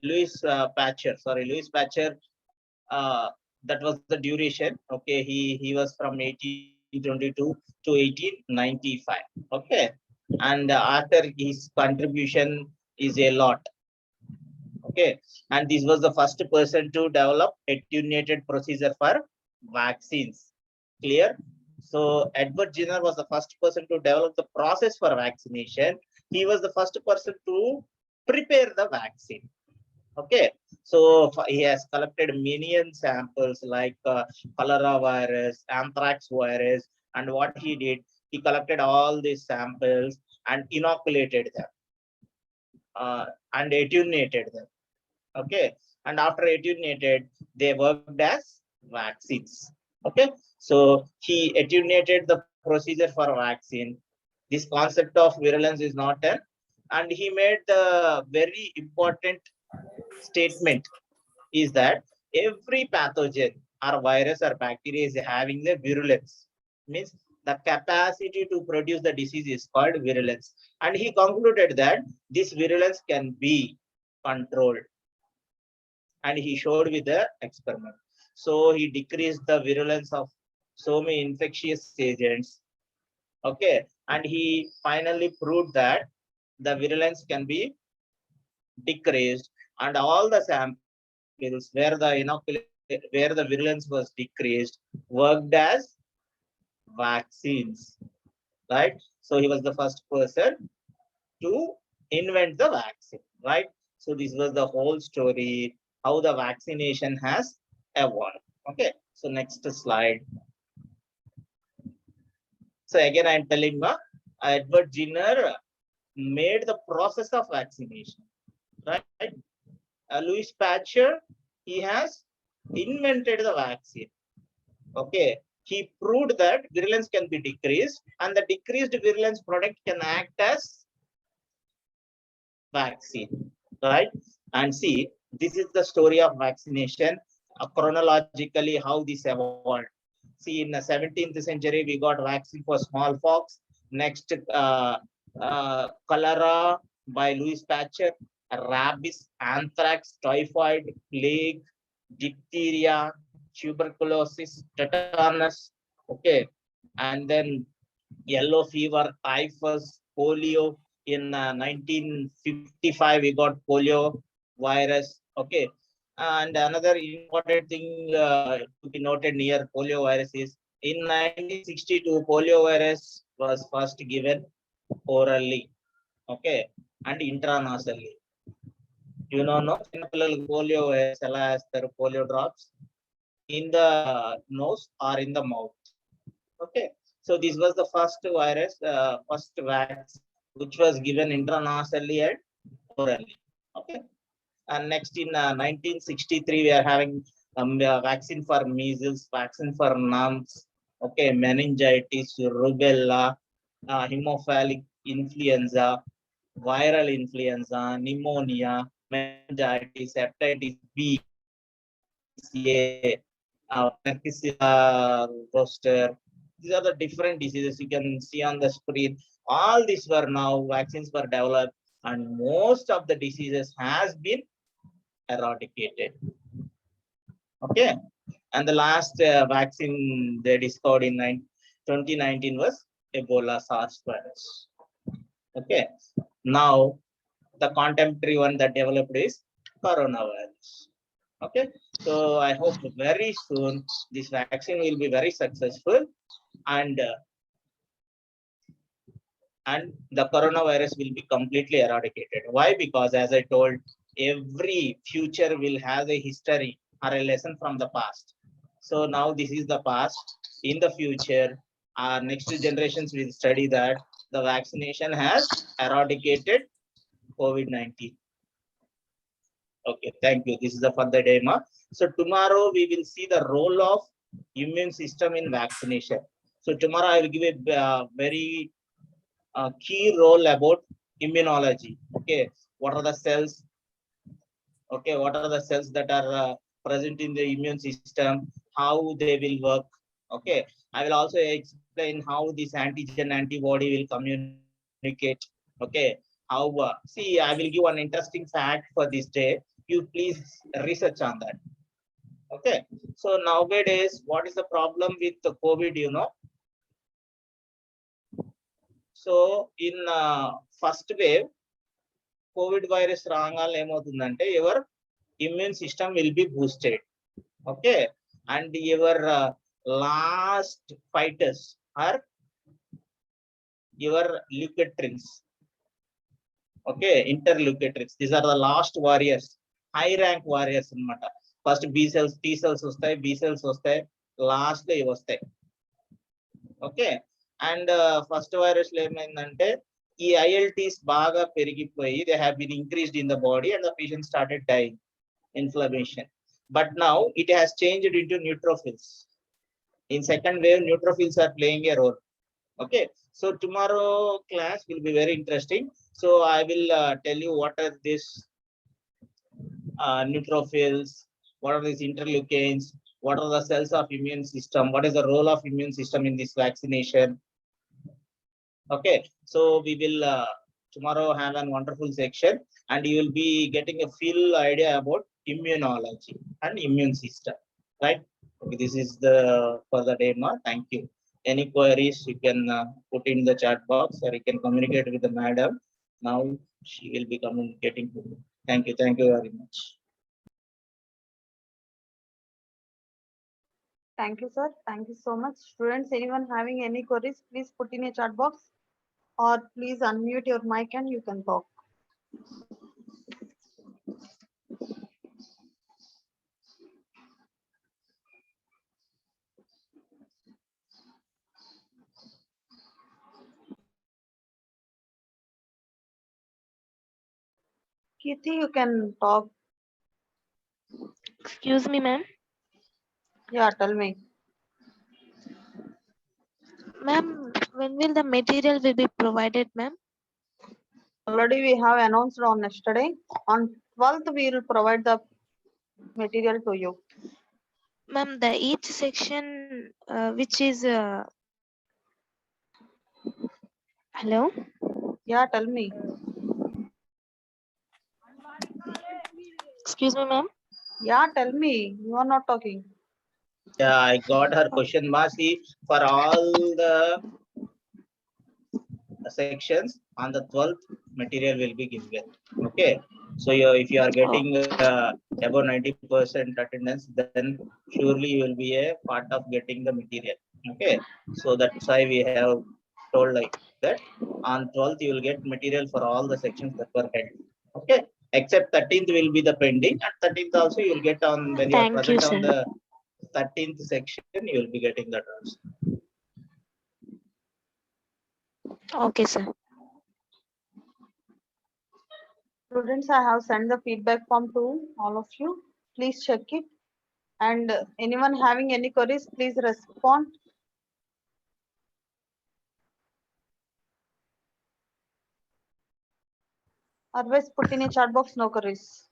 Speaker 2: Louis Patcher, sorry, Louis Patcher, that was the duration. Okay, he was from 1822 to 1895. Okay, and after his contribution is a lot. Okay, and this was the first person to develop attenuated procedure for vaccines. Clear? So Edward Jenner was the first person to develop the process for vaccination. He was the first person to prepare the vaccine. Okay, so he has collected million samples like cholera virus, anthrax virus, and what he did, he collected all these samples and inoculated them and attenuated them. Okay, and after attenuated, they worked as vaccines. Okay, so he attenuated the procedure for vaccine. This concept of virulence is not an, and he made the very important statement is that every pathogen or virus or bacteria is having the virulence, means the capacity to produce the disease is called virulence, and he concluded that this virulence can be controlled, and he showed with the experiment. So he decreased the virulence of so many infectious agents. Okay, and he finally proved that the virulence can be decreased, and all the samples where the virulence was decreased worked as vaccines, right? So he was the first person to invent the vaccine, right? So this was the whole story, how the vaccination has evolved. Okay, so next slide. So again, I'm telling Edward Jenner made the process of vaccination, right? Louis Pasteur, he has invented the vaccine. Okay, he proved that virulence can be decreased, and the decreased virulence product can act as vaccine, right? And see, this is the story of vaccination, chronologically how this evolved. See, in the 17th century, we got vaccine for smallpox. Next, cholera by Louis Pasteur, rabies, anthrax, typhoid, plague, diphtheria, tuberculosis, tetanus. Okay, and then yellow fever, typhus, polio. In 1955, we got polio virus. Okay, and another important thing to be noted near polio virus is in 1962, polio virus was first given orally. Okay, and intranasally. You know, no, చిన్నపిల్లలకు polio virus ఎలా వేస్తారు polio drops in the nose or in the mouth. Okay, so this was the first virus, first vaccine which was given intranasally and orally. Okay, and next in 1963 we are having vaccine for measles, vaccine for mumps. Okay, meningitis, rubella, hemophilic influenza, viral influenza, pneumonia, meningitis, hepatitis B, CA, roster. These are the different diseases you can see on the screen. All these were now vaccines were developed, and most of the diseases has been eradicated. Okay, and the last vaccine they discovered in 2019 was Ebola SARS virus. Okay, now the contemporary one that developed is coronavirus. Okay, so I hope very soon this vaccine will be very successful, and the coronavirus will be completely eradicated. Why? Because as I told, every future will have a history or a lesson from the past. So now this is the past. In the future, our next generations will study that the vaccination has eradicated COVID-19. Okay, thank you. This is the further demo. So tomorrow we will see the role of immune system in vaccination. So tomorrow I will give a very key role about immunology. Okay, what are the cells? Okay, what are the cells that are present in the immune system? How they will work? Okay, I will also explain how this antigen antibody will communicate. Okay, how see, I will give one interesting fact for this day. You please research on that. Okay, so nowadays, what is the problem with the COVID? You know, so in first wave, COVID virus రాగానే ఏమవుతుందంటే your immune system will be boosted. Okay, and your last fighters are your leukotrienes. Okay, interleukotrienes. These are the last warriors, high rank warriors అన్నమాట. First B cells, T cells వస్తాయి, B cells వస్తాయి, last లో ఇవి వస్తాయి. Okay, and first virus లో ఏమైందంటే ఈ ILTs బాగా పెరిగిపోయి they have been increased in the body and the patient started dying, inflammation. But now it has changed into neutrophils. In second wave, neutrophils are playing a role. Okay, so tomorrow class will be very interesting. So I will tell you what are these neutrophils, what are these interleukins, what are the cells of immune system, what is the role of immune system in this vaccination. Okay, so we will tomorrow have a wonderful section and you will be getting a full idea about immunology and immune system, right? Okay, this is the for the demo. Thank you. Any queries you can put in the chat box or you can communicate with the madam. Now she will be communicating to me. Thank you very much.
Speaker 1: Thank you, sir. Thank you so much. Students, anyone having any queries, please put in a chat box or please unmute your mic and you can talk. Kirti, you can talk.
Speaker 3: Excuse me, ma'am.
Speaker 1: Yeah, tell me.
Speaker 3: Ma'am, when will the material will be provided, ma'am?
Speaker 1: Already we have announced on yesterday. On 12th, we will provide the material to you.
Speaker 3: Ma'am, the each section which is hello.
Speaker 1: Yeah, tell me.
Speaker 3: Excuse me, ma'am.
Speaker 1: Yeah, tell me. You are not talking.
Speaker 2: Yeah, I got her question, Masi. For all the sections on the 12th, material will be given. Okay, so if you are getting above 90% attendance, then surely you will be a part of getting the material. Okay, so that's why we have told like that. On 12th, you will get material for all the sections that were held. Okay, except 13th will be the pending, and 13th also you will get on when you are
Speaker 3: Thank you,
Speaker 2: present on
Speaker 3: sir.
Speaker 2: the 13th section, you will be getting that also.
Speaker 3: Okay, sir.
Speaker 1: Students, I have sent the feedback form to all of you. Please check it. And anyone having any queries, please respond. Otherwise, put in a chat box, no queries.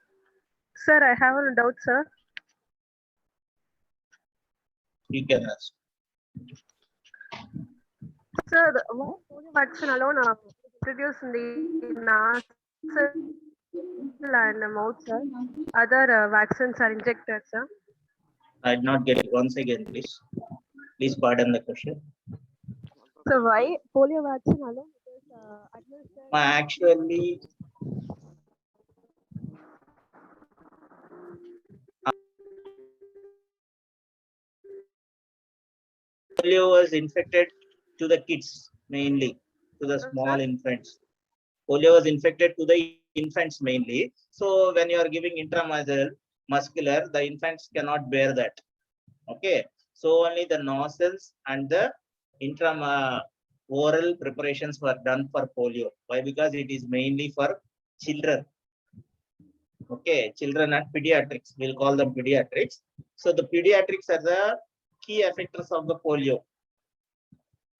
Speaker 4: Sir, I have a doubt, sir.
Speaker 2: You can ask.
Speaker 4: Sir, why polio vaccine alone are introduced in the nasal and mouth, sir? Other vaccines are injected, sir.
Speaker 2: I did not get it. Once again, please. Please pardon the question.
Speaker 4: So why polio vaccine alone is administered?
Speaker 2: Actually, polio was infected to the kids mainly, to the small
Speaker 4: sir?
Speaker 2: infants. Polio was infected to the infants mainly. So when you are giving intramuscular, the infants cannot bear that. Okay, so only the nostrils and the oral preparations were done for polio. Why? Because it is mainly for children. Okay, children and pediatrics, we'll call them pediatrics. So the pediatrics are the key effectors of the polio.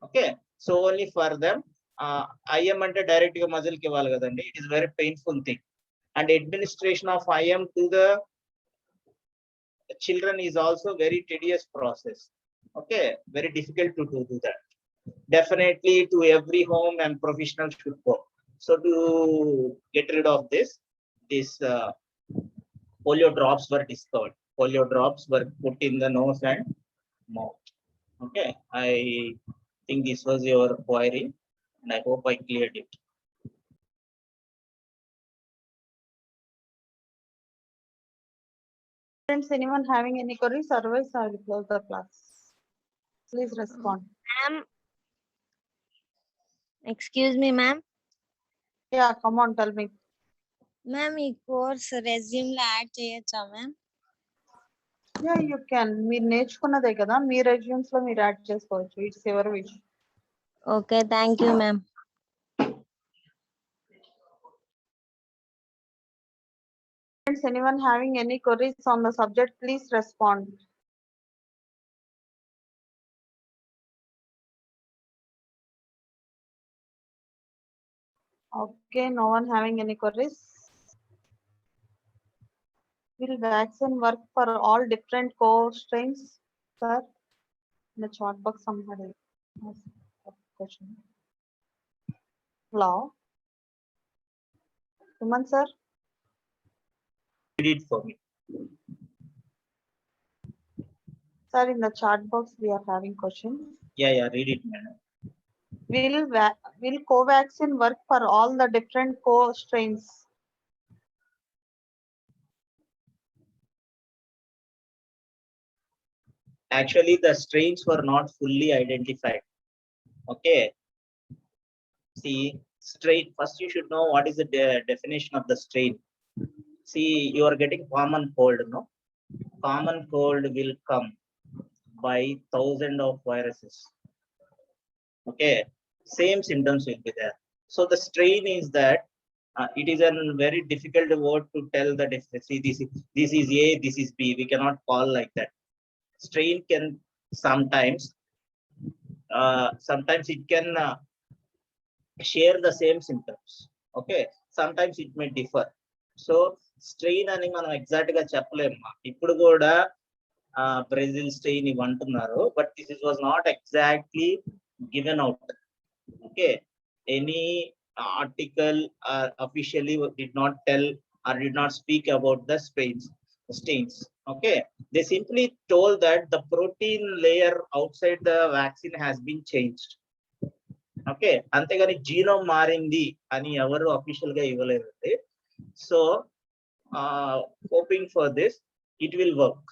Speaker 2: Okay, so only for them, IM అంటే direct గా muscle కి ఇవ్వాలి కదండి. It is very painful thing, and administration of IM to the children is also very tedious process. Okay, very difficult to do that. Definitely to every home and professional should go. So to get rid of this polio drops were discovered. Polio drops were put in the nose and mouth. Okay, I think this was your query, and I hope I cleared it.
Speaker 1: Students, anyone having any queries? Otherwise, I will close the class. Please respond.
Speaker 5: Ma'am, excuse me, ma'am.
Speaker 1: Yeah, come on, tell me.
Speaker 5: Ma'am, ఈ course resume లో add చేయొచ్చా ma'am?
Speaker 1: Yeah, you can. మీరు నేర్చుకున్నదే కదా, మీ resumes లో మీరు add చేసుకోవచ్చు. It's your wish.
Speaker 5: Okay, thank you ma'am.
Speaker 1: Friends, anyone having any queries on the subject, please respond. Okay, no one having any queries. Will vaccine work for all different co-strains, sir? In the chat box, somebody has a question. Hello? Suman, sir?
Speaker 2: Read it for me.
Speaker 1: Sir, in the chat box, we are having questions.
Speaker 2: Yeah, read it, madam.
Speaker 1: Will Covaxin work for all the different co-strains?
Speaker 2: Actually, the strains were not fully identified. Okay. See, strain, first you should know what is the definition of the strain. See, you are getting common cold, no? Common cold will come by thousands of viruses. Okay, same symptoms will be there. So the strain is that it is a very difficult word to tell the difference. See, this is A, this is B. We cannot call like that. Strain can sometimes it can share the same symptoms. Okay, sometimes it may differ. So strain అని మనం exact గా చెప్పలేము. ఇప్పుడు కూడా Brazil strain ఇవి అంటున్నారు, but this was not exactly given out. Okay, any article officially did not tell or did not speak about the strains. Okay, they simply told that the protein layer outside the vaccine has been changed. Okay, అంతేగాని genome మారింది అని ఎవరు official గా ఇవ్వలేదండి. So hoping for this, it will work.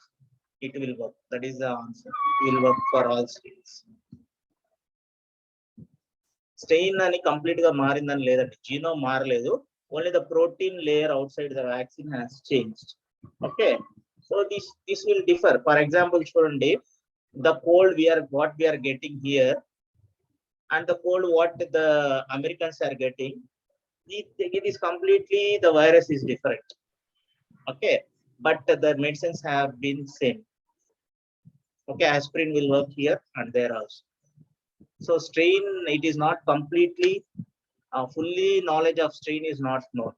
Speaker 2: That is the answer. It will work for all strains. Strain అని complete గా మారిందని లేదండి, జీనోమ్ మారలేదు, only the protein layer outside the vaccine has changed. Okay, so this will differ. For example చూడండి, the cold what we are getting here and the cold what the Americans are getting, it is completely, the virus is different. Okay, but the medicines have been same. Okay, aspirin will work here and there also. So strain, it is not completely fully knowledge of strain is not known.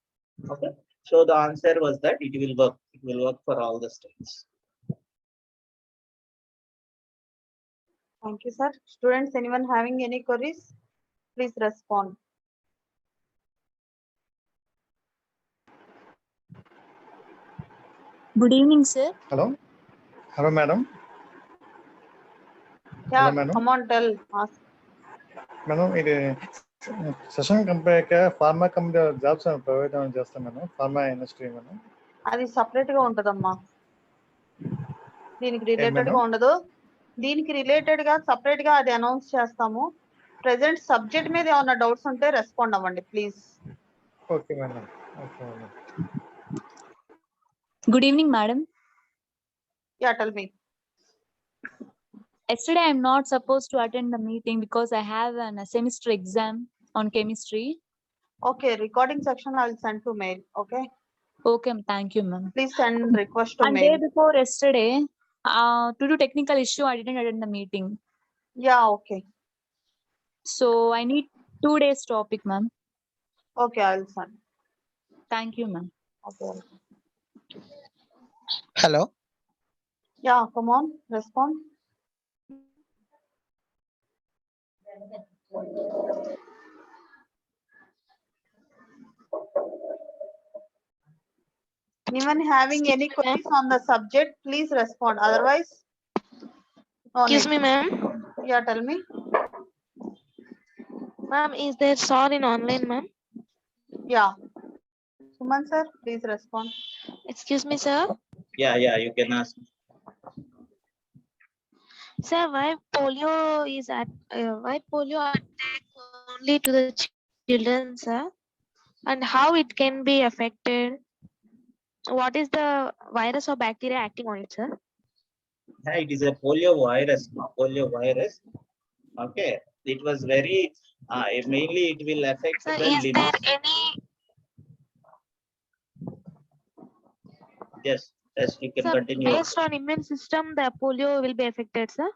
Speaker 2: Okay, so the answer was that it will work for all the strains.
Speaker 1: Thank you, sir. Students, anyone having any queries? Please respond.
Speaker 6: Good evening, sir.
Speaker 7: Hello, madam.
Speaker 1: Yeah,
Speaker 7: Hello, madam.
Speaker 1: come on, tell, ask.
Speaker 7: Madam, ఇది session company pharma company jobs provide చేస్తాం madam, pharma industry madam.
Speaker 1: అది separate గా ఉంటదమ్మా, దీనికి related
Speaker 7: madam?
Speaker 1: గా ఉండదు. దీనికి related గా separate గా అది అనౌన్స్ చేస్తాము. ప్రెసెంట్ సబ్జెక్ట్ మీద ఏమైనా డౌట్స్ ఉంటే రెస్పాండ్ అవ్వండి please.
Speaker 7: Okay madam. Okay madam.
Speaker 6: Good evening, madam.
Speaker 1: Yeah tell me.
Speaker 6: Yesterday, I'm not supposed to attend the meeting because I have a semester exam on chemistry.
Speaker 1: Okay, recording section I'll send to mail. Okay,
Speaker 6: Okay, thank you, ma'am.
Speaker 1: please send request to
Speaker 6: And
Speaker 1: mail.
Speaker 6: day before yesterday, due to technical issue, I didn't attend the meeting.
Speaker 1: Yeah, okay.
Speaker 6: So I need 2 days topic, ma'am.
Speaker 1: Okay, I'll send.
Speaker 6: Thank you, ma'am.
Speaker 1: Okay.
Speaker 8: Hello.
Speaker 1: Yeah, come on, respond. Anyone having any queries on the subject, please respond. Otherwise, no
Speaker 3: Excuse
Speaker 1: need.
Speaker 3: me, ma'am.
Speaker 1: Yeah, tell me.
Speaker 3: Ma'am, is there SOR in online, ma'am?
Speaker 1: Yeah. Suman sir, please respond.
Speaker 3: Excuse me, sir.
Speaker 2: Yeah, you can ask.
Speaker 3: Sir, why polio attack only to the children, sir? And how it can be affected? What is the virus or bacteria acting on it, sir?
Speaker 2: Yeah, it is a polio virus, no? Polio virus. Okay, it was very mainly it will affect
Speaker 3: Sir,
Speaker 2: the
Speaker 3: is
Speaker 2: limbs.
Speaker 3: there any
Speaker 2: Yes, you can
Speaker 3: sir,
Speaker 2: continue.
Speaker 3: based on immune system, the polio will be affected, sir?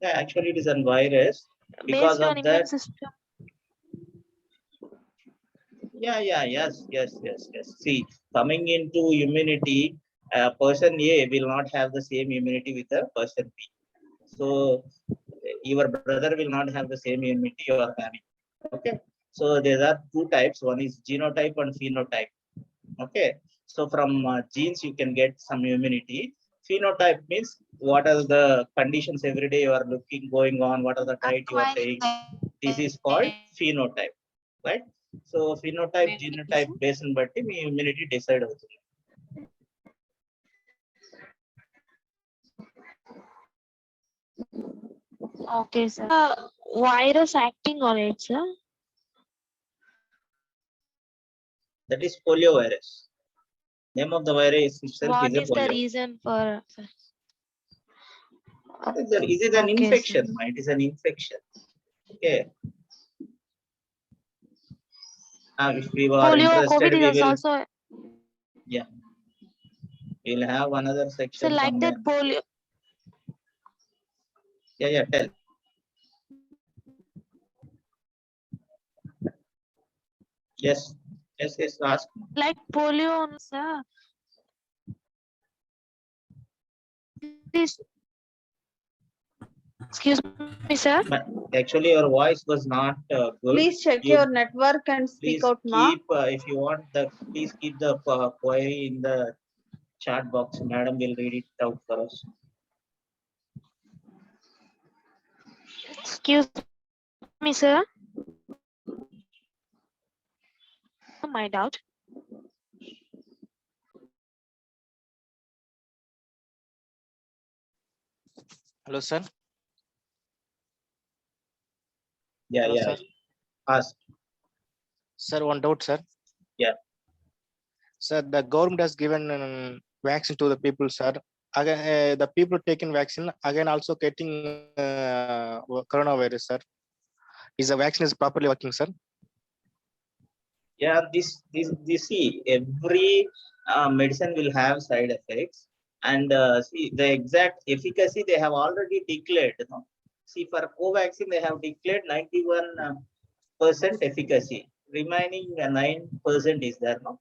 Speaker 2: Yeah, actually it is a virus. Because
Speaker 3: Based
Speaker 2: of
Speaker 3: on immune
Speaker 2: that,
Speaker 3: system.
Speaker 2: yes. See, coming into immunity, person A will not have the same immunity with a person B. So your brother will not have the same immunity you are having. Okay, so there are 2 types. One is genotype and phenotype. Okay, so from genes you can get some immunity. Phenotype means what are the conditions every day you are going on, what are the diet you are saying. This is called phenotype, right? So phenotype, genotype based on batti me immunity decide అవుతుంది.
Speaker 3: Okay, sir. Virus acting on it, sir?
Speaker 2: That is polio virus. Name of the virus itself
Speaker 3: What
Speaker 2: is a
Speaker 3: is the
Speaker 2: polio.
Speaker 3: reason for?
Speaker 2: It is an
Speaker 3: Okay,
Speaker 2: infection.
Speaker 3: sir.
Speaker 2: It is an infection. Okay. If we are
Speaker 3: Polio,
Speaker 2: interested,
Speaker 3: COVID
Speaker 2: we
Speaker 3: is
Speaker 2: will.
Speaker 3: also.
Speaker 2: Yeah. We'll have another section.
Speaker 3: So like
Speaker 2: somewhere.
Speaker 3: that polio.
Speaker 2: Yeah, tell. Yes, ask.
Speaker 3: Like polio, sir. Please. Excuse me, sir.
Speaker 2: But actually, your voice was not good.
Speaker 1: Please check your network and speak
Speaker 2: Please
Speaker 1: out, ma.
Speaker 2: keep, if you want please keep the query in the chat box. Madam will read it out for us.
Speaker 3: Excuse me, sir. My doubt.
Speaker 8: Hello, sir.
Speaker 2: Yeah,
Speaker 8: Hello, sir.
Speaker 2: Ask.
Speaker 8: Sir, one doubt, sir.
Speaker 2: Yeah.
Speaker 8: Sir, the government has given vaccine to the people, sir. Again, the people taking vaccine again also getting coronavirus, sir. Is the vaccine is properly working, sir?
Speaker 2: Yeah, this see, every medicine will have side effects, and see the exact efficacy they have already declared. You know? See, for Covaxin they have declared 91% efficacy. Remaining 9% is there, no?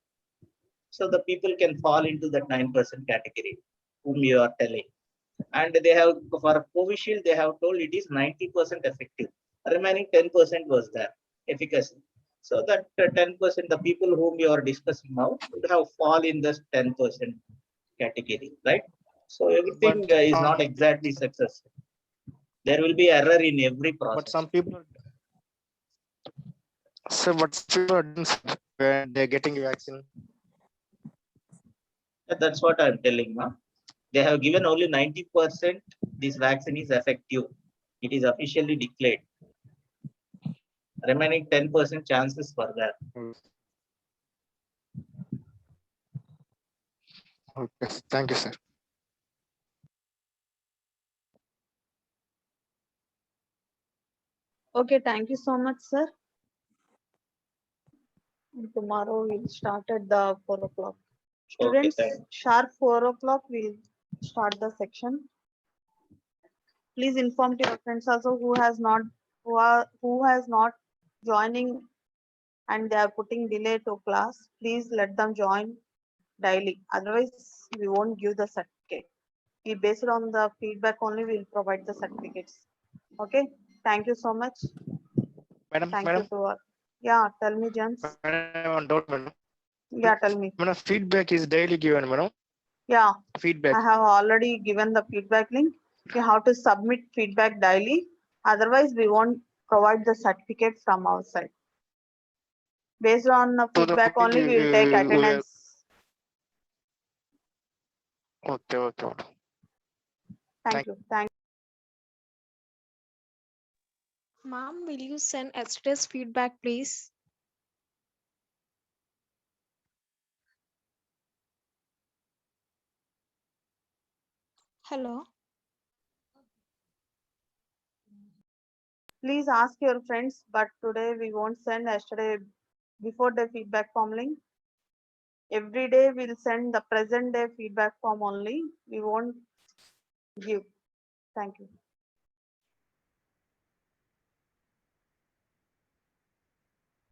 Speaker 2: So the people can fall into that 9% category, whom you are telling. And they have for Covishield they have told it is 90% effective. Remaining 10% was there efficacy. So that 10%, the people whom you are discussing now would have fall in this 10% category, right? So everything is not exactly successful. There will be error in every process.
Speaker 8: But some people, sir, what people are doing, sir, when they're getting vaccine?
Speaker 2: That's what I'm telling now. They have given only 90% this vaccine is effective. It is officially declared. Remaining 10% chances for that.
Speaker 8: Okay, thank you, sir.
Speaker 1: Okay, thank you so much, sir. And tomorrow we'll start at the 4 o'clock.
Speaker 2: Okay,
Speaker 1: Students,
Speaker 2: thank you.
Speaker 1: sharp 4 o'clock, we'll start the section. Please inform to your friends also who has not joining and they are putting delay to class. Please let them join daily. Otherwise, we won't give the certificate. We based on the feedback only, we'll provide the certificates. Okay, thank you so much.
Speaker 8: Madam,
Speaker 1: Thank
Speaker 8: madam,
Speaker 1: you to all. Yeah, tell me, James.
Speaker 8: madam, one doubt, madam.
Speaker 1: Yeah, tell me.
Speaker 8: Madam, feedback is daily given, madam.
Speaker 1: Yeah,
Speaker 8: Feedback.
Speaker 1: I have already given the feedback link. You have to submit feedback daily. Otherwise, we won't provide the certificate from our side. Based on the
Speaker 8: So the
Speaker 1: feedback only, we will take
Speaker 8: we are-
Speaker 1: attendance.
Speaker 8: Okay, okay, madam.
Speaker 1: Thank
Speaker 8: Thank-
Speaker 1: you. Thank
Speaker 3: Ma'am, will you send yesterday's feedback, please? Hello.
Speaker 1: Please ask your friends, but today we won't send yesterday before the feedback form link. Every day we'll send the present day feedback form only. We won't give. Thank you.